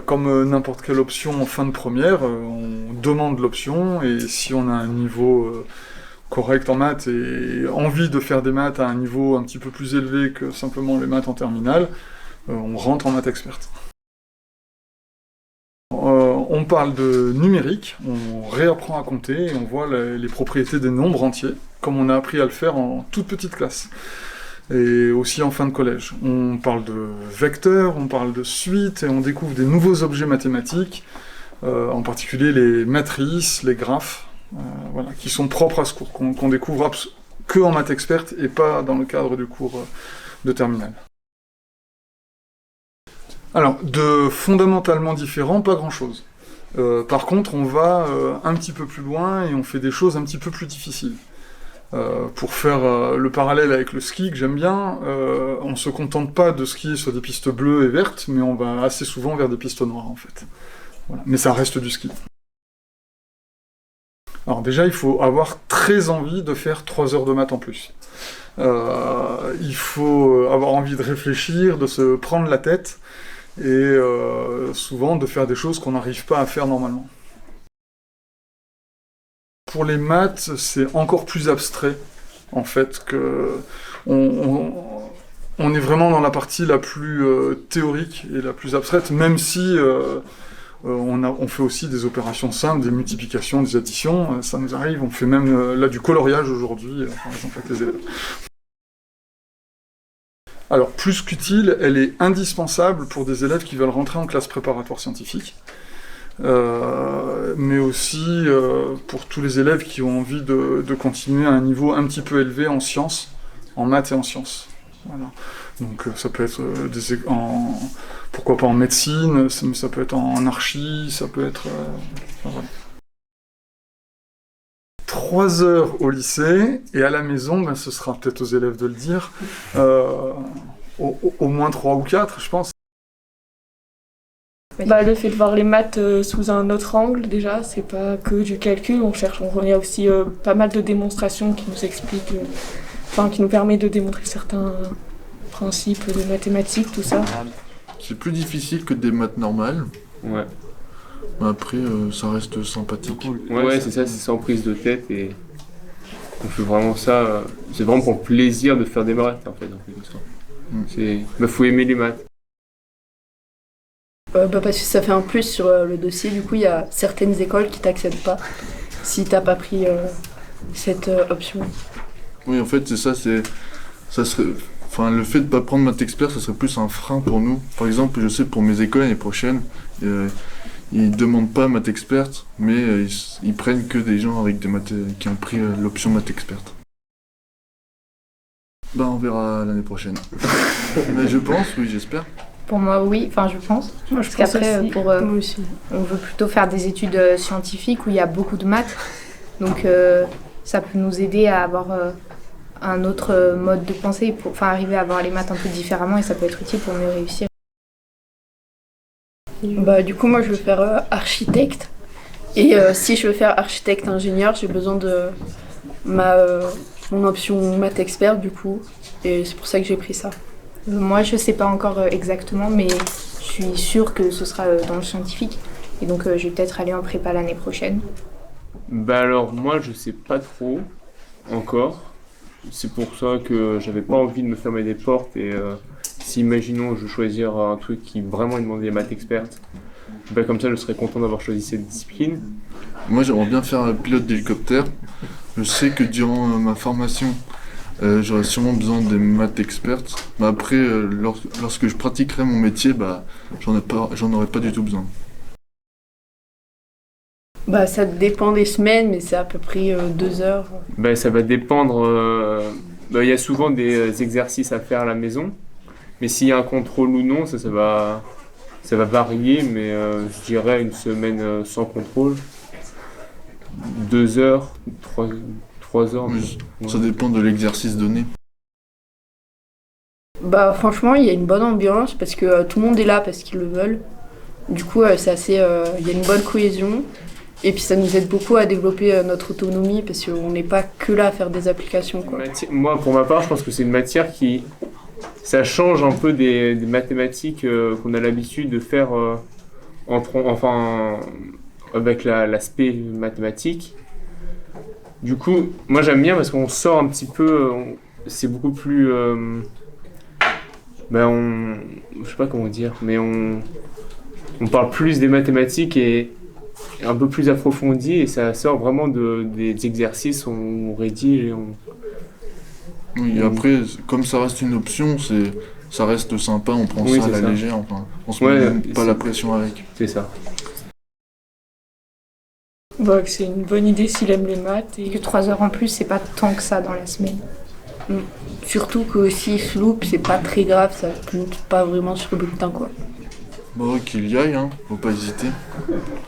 Comme n'importe quelle option en fin de première, on demande l'option et si on a un niveau correct en maths et envie de faire des maths à un niveau un petit peu plus élevé que simplement les maths en terminale, on rentre en maths experte. On parle de numérique, on réapprend à compter et on voit les propriétés des nombres entiers, comme on a appris à le faire en toute petite classe. Et aussi en fin de collège. On parle de vecteurs, on parle de suites, et on découvre des nouveaux objets mathématiques, en particulier les matrices, les graphes, voilà, qui sont propres à ce cours, qu'on découvre que en maths experte et pas dans le cadre du cours de terminale. Alors, de fondamentalement différent, pas grand-chose. Par contre, on va un petit peu plus loin et on fait des choses un petit peu plus difficiles. Pour faire le parallèle avec le ski que j'aime bien, on ne se contente pas de skier sur des pistes bleues et vertes, mais on va assez souvent vers des pistes noires en fait. Voilà. Mais ça reste du ski. Alors déjà, il faut avoir très envie de faire 3 heures de maths en plus. Il faut avoir envie de réfléchir, de se prendre la tête, et souvent de faire des choses qu'on n'arrive pas à faire normalement. Pour les maths, c'est encore plus abstrait, en fait, que on est vraiment dans la partie la plus théorique et la plus abstraite, même si on fait aussi des opérations simples, des multiplications, des additions, ça nous arrive, on fait même là du coloriage aujourd'hui, par exemple avec les élèves. Alors, plus qu'utile, elle est indispensable pour des élèves qui veulent rentrer en classe préparatoire scientifique. Mais aussi pour tous les élèves qui ont envie de continuer à un niveau un petit peu élevé en sciences, en maths et en sciences. Voilà. Donc ça peut être pourquoi pas en médecine, ça peut être en archi, ça peut être... voilà. 3 heures au lycée, et à la maison, ce sera peut-être aux élèves de le dire, au moins 3 ou 4, je pense. Le fait de voir les maths sous un autre angle, déjà, c'est pas que du calcul, il y a aussi pas mal de démonstrations qui nous expliquent, qui nous permettent de démontrer certains principes de mathématiques, tout ça. C'est plus difficile que des maths normales. Ouais. Mais après, ça reste sympathique. Ouais, c'est ça, c'est sans prise de tête et on fait vraiment ça. C'est vraiment pour le plaisir de faire des maths, en fait, en quelque sorte. Faut aimer les maths. Parce que ça fait un plus sur le dossier, du coup il y a certaines écoles qui t'acceptent pas si t'as pas pris cette option. Oui, en fait c'est ça, le fait de pas prendre maths expert, ça serait plus un frein pour nous. Par exemple, je sais pour mes écoles l'année prochaine, ils demandent pas maths experte, mais ils prennent que des gens avec des maths qui ont pris l'option maths experte. On verra l'année prochaine. Mais je pense, oui, j'espère. Pour moi, oui, je pense. Moi, Parce qu'après, moi aussi. On veut plutôt faire des études scientifiques où il y a beaucoup de maths. Donc, ça peut nous aider à avoir un autre mode de pensée, pour arriver à voir les maths un peu différemment et ça peut être utile pour mieux réussir. Du coup, moi, je veux faire architecte. Et si je veux faire architecte-ingénieur, j'ai besoin de mon option maths expert, du coup. Et c'est pour ça que j'ai pris ça. Moi, je sais pas encore exactement, mais je suis sûre que ce sera dans le scientifique. Et donc, je vais peut-être aller en prépa l'année prochaine. Alors, moi, je sais pas trop encore. C'est pour ça que j'avais pas envie de me fermer des portes. Et si, imaginons, je choisir un truc qui vraiment demandait des maths expertes, comme ça, je serais content d'avoir choisi cette discipline. Moi, j'aimerais bien faire pilote d'hélicoptère. Je sais que durant ma formation, j'aurais sûrement besoin des maths expertes. Mais après, lorsque je pratiquerai mon métier, j'en aurais pas du tout besoin. Ça dépend des semaines, mais c'est à peu près 2 heures. Ça va dépendre. Il y a souvent des exercices à faire à la maison. Mais s'il y a un contrôle ou non, ça va varier. Mais je dirais une semaine sans contrôle. 2 heures, 3 heures. Ça dépend de l'exercice donné. Franchement, il y a une bonne ambiance parce que tout le monde est là parce qu'ils le veulent. Du coup, c'est assez. Il y a une bonne cohésion. Et puis ça nous aide beaucoup à développer notre autonomie parce qu'on n'est pas que là à faire des applications, quoi. Moi, pour ma part, je pense que c'est une matière ça change un peu des mathématiques qu'on a l'habitude de faire enfin, avec l'aspect mathématique. Du coup, moi j'aime bien parce qu'on sort un petit peu, c'est beaucoup plus, je sais pas comment dire, mais on parle plus des mathématiques et un peu plus approfondi et ça sort vraiment des exercices, on rédige et on... Oui, et après, comme ça reste une option, ça reste sympa, on prend Oui, ça à la c'est ça. légère, enfin, on se Ouais, met pas c'est- la pression avec. C'est ça. Bah, que c'est une bonne idée s'il aime les maths. Et que 3 heures en plus, c'est pas tant que ça dans la semaine. Surtout que s'il se loupe, c'est pas très grave, ça compte pas vraiment sur le bulletin, quoi. Bon, qu'il y aille, hein, faut pas hésiter.